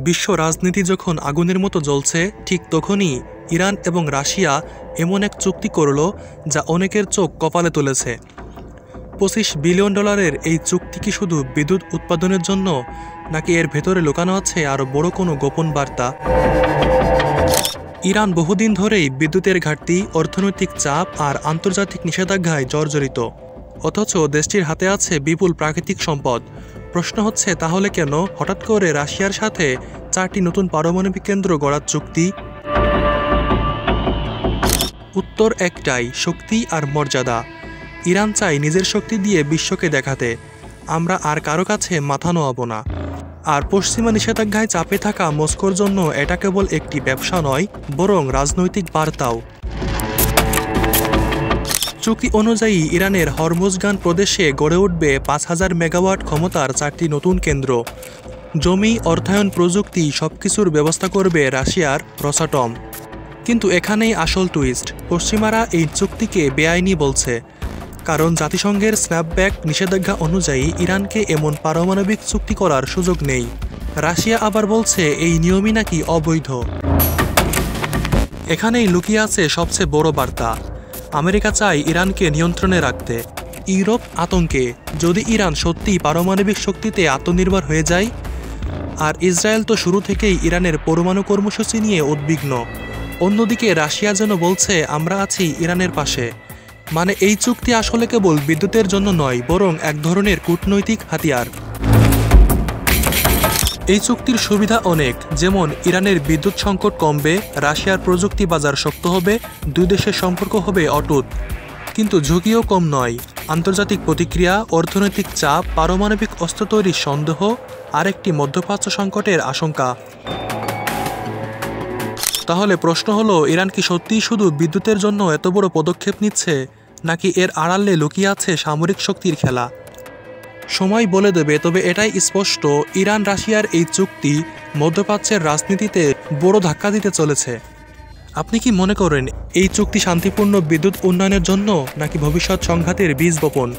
বিশ্ব রাজনীতি যখন আগুনের মতো জ্বলছে, ঠিক তখনই ইরান এবং রাশিয়া এমন এক চুক্তি করল যা অনেকের চোখ কপালে তুলেছে। $25 বিলিয়ন এই চুক্তি কি শুধু বিদ্যুৎ উৎপাদনের জন্য, নাকি এর ভেতরে লুকানো আছে আরও বড় কোনো গোপন বার্তা? ইরান বহুদিন ধরেই বিদ্যুতের ঘাটতি, অর্থনৈতিক চাপ আর আন্তর্জাতিক নিষেধাজ্ঞায় জর্জরিত, অথচ দেশটির হাতে আছে বিপুল প্রাকৃতিক সম্পদ। প্রশ্ন হচ্ছে, তাহলে কেন হঠাৎ করে রাশিয়ার সাথে 4টি নতুন পারমাণবিক কেন্দ্র গড়ার চুক্তি? উত্তর একটাই, শক্তি আর মর্যাদা। ইরান চায় নিজের শক্তি দিয়ে বিশ্বকে দেখাতে, আমরা আর কারো কাছে মাথা নোয়াব না। আর পশ্চিমা নিষেধাজ্ঞায় চাপে থাকা মস্কোর জন্য এটা কেবল একটি ব্যবসা নয়, বরং রাজনৈতিক বার্তাও। চুক্তি অনুযায়ী ইরানের হরমুজগান প্রদেশে গড়ে উঠবে 5000 মেগাওয়াট ক্ষমতার 4টি নতুন কেন্দ্র। জমি, অর্থায়ন, প্রযুক্তি সবকিছুর ব্যবস্থা করবে রাশিয়ার রসাটম। কিন্তু এখানেই আসল টুইস্ট, পশ্চিমারা এই চুক্তিকে বেআইনি বলছে, কারণ জাতিসংঘের স্ন্যাপব্যাক নিষেধাজ্ঞা অনুযায়ী ইরানকে এমন পারমাণবিক চুক্তি করার সুযোগ নেই। রাশিয়া আবার বলছে এই নিয়মই নাকি অবৈধ। এখানেই লুকিয়ে আছে সবচেয়ে বড় বার্তা। আমেরিকা চায় ইরানকে নিয়ন্ত্রণে রাখতে, ইউরোপ আতঙ্কে যদি ইরান সত্যিই পারমাণবিক শক্তিতে আত্মনির্ভর হয়ে যায়। আর ইসরায়েল তো শুরু থেকেই ইরানের পরমাণু কর্মসূচি নিয়ে উদ্বিগ্ন। অন্যদিকে রাশিয়া যেন বলছে, আমরা আছি ইরানের পাশে। মানে এই চুক্তি আসলে কেবল বিদ্যুতের জন্য নয়, বরং এক ধরনের কূটনৈতিক হাতিয়ার। এই চুক্তির সুবিধা অনেক, যেমন ইরানের বিদ্যুৎ সংকট কমবে, রাশিয়ার প্রযুক্তি বাজার শক্ত হবে, দুই দেশের সম্পর্ক হবে অটুট। কিন্তু ঝুঁকিও কম নয়, আন্তর্জাতিক প্রতিক্রিয়া, অর্থনৈতিক চাপ, পারমাণবিক অস্ত্র তৈরির সন্দেহ, আর একটি মধ্যপ্রাচ্য সংকটের আশঙ্কা। তাহলে প্রশ্ন হলো, ইরান কি সত্যিই শুধু বিদ্যুতের জন্য এত বড় পদক্ষেপ নিচ্ছে, নাকি এর আড়ালে লুকিয়ে আছে সামরিক শক্তির খেলা? সময় বলে দেবে, তবে এটাই স্পষ্ট, ইরান রাশিয়ার এই চুক্তি মধ্যপ্রাচ্যের রাজনীতিতে বড় ধাক্কা দিতে চলেছে। আপনি কি মনে করেন এই চুক্তি শান্তিপূর্ণ বিদ্যুৎ উন্নয়নের জন্য, নাকি ভবিষ্যৎ সংঘাতের বীজ বপন?